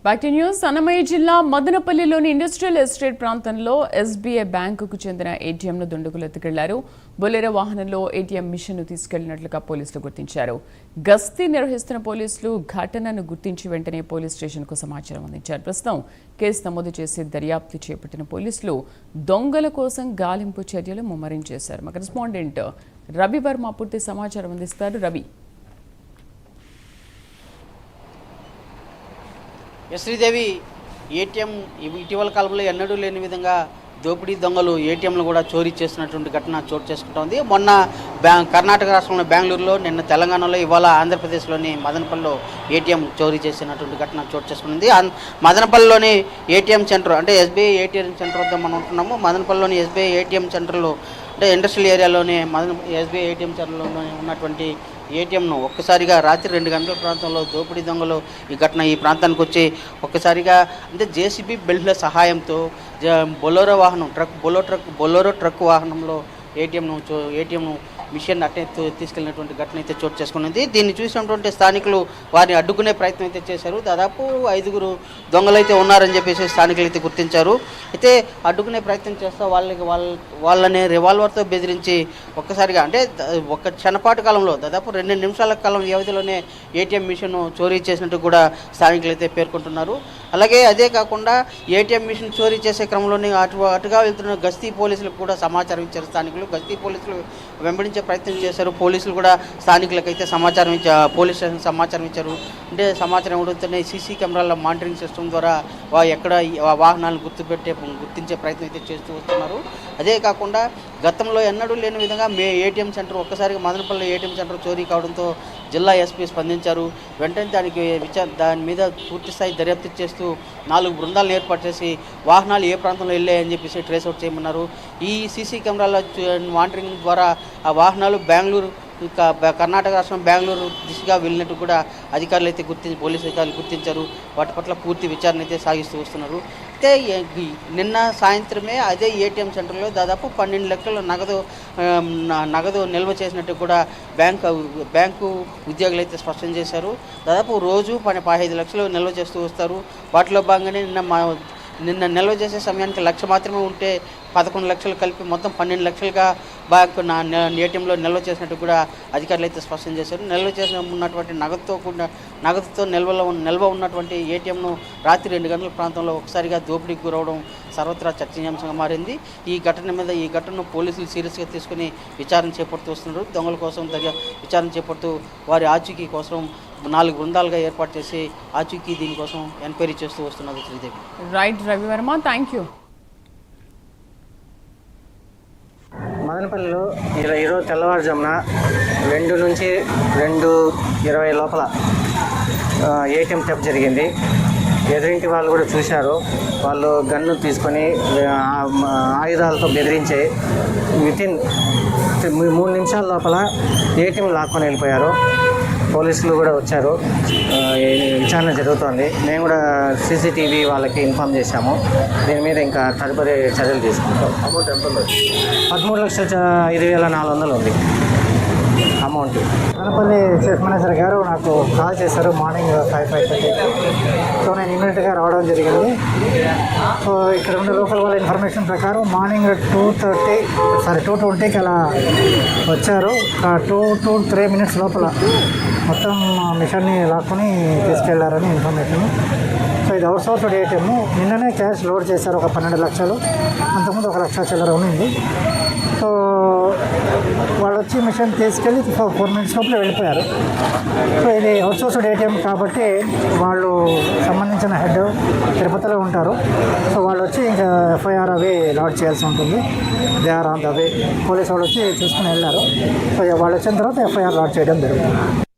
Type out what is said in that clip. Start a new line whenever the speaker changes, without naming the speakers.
Back to news. Annamayya జిల్లా మదనపల్లిలోని industrial estate ప్రాంతంలో ఎస్బీఐ బ్యాంకుకు చెందిన ఏటీఎంను దుండగులు ఎత్తుకెళ్లారు. బొలెరో వాహనంలో ఏటీఎం మిషన్ను తీసుకెళ్లినట్లుగా పోలీసులు గుర్తించారు. గస్తీ నిర్వహిస్తున్న పోలీసులు ఘటనను గుర్తించి వెంటనే పోలీస్ స్టేషన్కు సమాచారం అందించారు. ప్రస్తుతం కేసు నమోదు చేసి దర్యాప్తు చేపట్టిన పోలీసులు దొంగల కోసం గాలింపు చర్యలు ముమ్మరం చేశారు. మా కరెస్పాండెంట్ రవి వర్మ పూర్తి సమాచారం అందిస్తారు. రవి.
శ్రీదేవి, ఏటీఎం ఇటీవల కాలంలో ఎన్నడూ లేని విధంగా దోపిడీ దొంగలు ఏటీఎంలు కూడా చోరీ చేస్తున్నటువంటి ఘటన చోటు చేసుకుంటోంది. మొన్న కర్ణాటక రాష్ట్రంలో బెంగళూరులో, నిన్న తెలంగాణలో, ఇవాళ ఆంధ్రప్రదేశ్లోని మదనపల్లిలో ఏటీఎం చోరీ చేసినటువంటి ఘటన చోటు చేసుకుంది. మదనపల్లిలోని ఏటీఎం సెంటర్ అంటే ఎస్బీఐ ఏటీఎం సెంటర్ వద్ద మనం ఉంటున్నాము. మదనపల్లిలోని ఎస్బీఐ ఏటీఎం సెంటర్లో అంటే ఇండస్ట్రియల్ ఏరియాలోనే ఎస్బీఐ ఏటీఎం సెంటర్లో ఉన్నటువంటి ఏటీఎంను ఒక్కసారిగా రాత్రి 2 గంటల ప్రాంతంలో దోపిడీ దొంగలు ఈ ప్రాంతానికి వచ్చి ఒక్కసారిగా అంటే జేసీబీ బెల్ట్ల సహాయంతో బొలోరో ట్రక్ వాహనంలో ఏటీఎంను మిషన్ అట్టే తీసుకెళ్ళినటువంటి ఘటన అయితే చోటు చేసుకున్నది. దీన్ని చూసినటువంటి స్థానికులు వారిని అడ్డుకునే ప్రయత్నం అయితే చేశారు. దాదాపు 5 దొంగలైతే ఉన్నారని చెప్పేసి స్థానికులు అయితే గుర్తించారు. అయితే అడ్డుకునే ప్రయత్నం చేస్తూ వాళ్ళని రివాల్వర్తో బెదిరించి ఒక్కసారిగా అంటే ఒక క్షణపాటు కాలంలో దాదాపు 2 నిమిషాల కాలం వ్యవధిలోనే ఏటీఎం మిషన్ చోరీ చేసినట్టు కూడా స్థానికులు అయితే పేర్కొంటున్నారు. అలాగే అదే కాకుండా ఏటీఎం మిషన్ చోరీ చేసే క్రమంలోనే అటుగా వెళ్తున్న గస్తీ పోలీసులకు కూడా సమాచారం ఇచ్చారు స్థానికులు. గస్తీ పోలీసులు వెంబడించే ప్రయత్నం చేశారు. పోలీసులు కూడా స్థానికులకైతే పోలీస్ స్టేషన్ సమాచారం ఇచ్చారు. అంటే సమాచారం ఇవ్వడంతోనే సీసీ కెమెరాల మానిటరింగ్ సిస్టమ్ ద్వారా ఎక్కడ వాహనాలను గుర్తించే ప్రయత్నం అయితే చేస్తూ వస్తున్నారు. అదే కాకుండా గతంలో ఎన్నడూ లేని విధంగా ఏటీఎం సెంటర్ ఒక్కసారిగా మదనపల్లి ఏటీఎం సెంటర్ చోరీ కావడంతో జిల్లా ఎస్పీ స్పందించారు. వెంటనే దాని మీద పూర్తిస్థాయి దర్యాప్తు చేస్తూ 4 బృందాలను ఏర్పాటు చేసి వాహనాలు ఏ ప్రాంతంలో వెళ్ళాయని చెప్పేసి ట్రేస్ అవుట్ చేయమన్నారు. ఈ సీసీ కెమెరాల మానిటరింగ్ ద్వారా ఆ వాహనాలు కర్ణాటక రాష్ట్రం బెంగళూరు దిశగా వెళ్ళినట్టు కూడా పోలీసు అధికారులు గుర్తించారు. వాటి పట్ల పూర్తి విచారణ అయితే సాగిస్తూ వస్తున్నారు. అయితే నిన్న సాయంత్రమే అదే ఏటీఎం సెంటర్లో దాదాపు 12 లక్షల నగదు నిల్వ చేసినట్టు కూడా బ్యాంకు ఉద్యోగులు అయితే స్పష్టం చేశారు. దాదాపు రోజు 15 లక్షలు నిల్వ చేస్తూ వస్తారు. వాటిలో భాగంగానే నిన్న నిల్వ చేసే సమయానికి 1 లక్ష మాత్రమే ఉంటే 11 లక్షలు కలిపి మొత్తం 12 లక్షలుగా బ్యాంకు ఏటీఎంలో నిల్వ చేసినట్టు కూడా అధికారులు అయితే స్పష్టం చేశారు. నిల్వ చేసిన ఉన్నటువంటి నగదుతో నిల్వ ఉన్నటువంటి ఏటీఎంను రాత్రి 2 గంటల ప్రాంతంలో ఒకసారిగా దోపిడీకి గురవడం సర్వత్రా చర్చనీయాంశంగా మారింది. ఈ ఘటనను పోలీసులు సీరియస్గా తీసుకుని విచారణ చేపడుతూ వస్తున్నారు. దొంగల కోసం విచారణ చేపడుతూ వారి ఆచూకీ కోసం 4 బృందాలుగా ఏర్పాటు చేసి ఆచూకీ దీనికోసం ఎంక్వైరీ చేస్తూ వస్తున్నారు. Sridevi.
Right Ravi Varma, thank you.
మదనపల్లిలో ఈరోజు తెల్లవారుజామున 2 నుంచి 2:20 లోపల ఏటీఎం థెఫ్ట్ జరిగింది. ఎదురింటి వాళ్ళు కూడా చూశారు. వాళ్ళు గన్ను తీసుకొని ఆయుధాలతో బెదిరించి వితిన్ 3 నిమిషాల లోపల ఏటీఎం లాక్కొని వెళ్ళిపోయారు. పోలీసులు కూడా వచ్చారు. విచారణ జరుగుతోంది. మేము కూడా సీసీటీవీ వాళ్ళకి ఇన్ఫామ్ చేశాము. దీని మీద ఇంకా తదుపరి చర్యలు తీసుకుంటాం. అమౌంట్ ఎంత ఉంది? 13,05,400 ఉంది అమౌంట్. మదనపల్లి చీఫ్ మినిస్టర్ గారు నాకు కాల్ చేశారు మార్నింగ్ 5:30. సో నేను ఇమీడియట్గా రావడం జరిగింది. సో ఇక్కడ ఉండే లోకల్ వాళ్ళ ఇన్ఫర్మేషన్ ప్రకారం మార్నింగ్ 2:20కి అలా వచ్చారు. 2 to 3 minutes లోపల మొత్తం మిషన్ని లాక్కొని తీసుకెళ్లారని ఇన్ఫర్మేషన్. సో ఇది అవుట్ సోర్స్డ్ ఏటీఎం. నిన్ననే క్యాష్ లోడ్ చేశారు ఒక 12 లక్షలు. అంతకుముందు 1 లక్ష చిల్లర ఉంది. సో వాళ్ళు వచ్చి మిషన్ తీసుకెళ్ళి 4 minutes లోపల వెళ్ళిపోయారు. సో ఇది అవుట్ సోర్స్డ్ ఏటీఎం కాబట్టి వాళ్ళు సంబంధించిన హెడ్ తిరుపతిలో ఉంటారు. సో వాళ్ళు వచ్చి ఇంకా ఎఫ్ఐఆర్ అవి లాడ్ చేయాల్సి ఉంటుంది. They are on the way. Police వాళ్ళు వచ్చి చూసుకుని వెళ్ళారు. సో వాళ్ళు వచ్చిన తర్వాత ఎఫ్ఐఆర్ లాడ్ చేయడం జరుగుతుంది.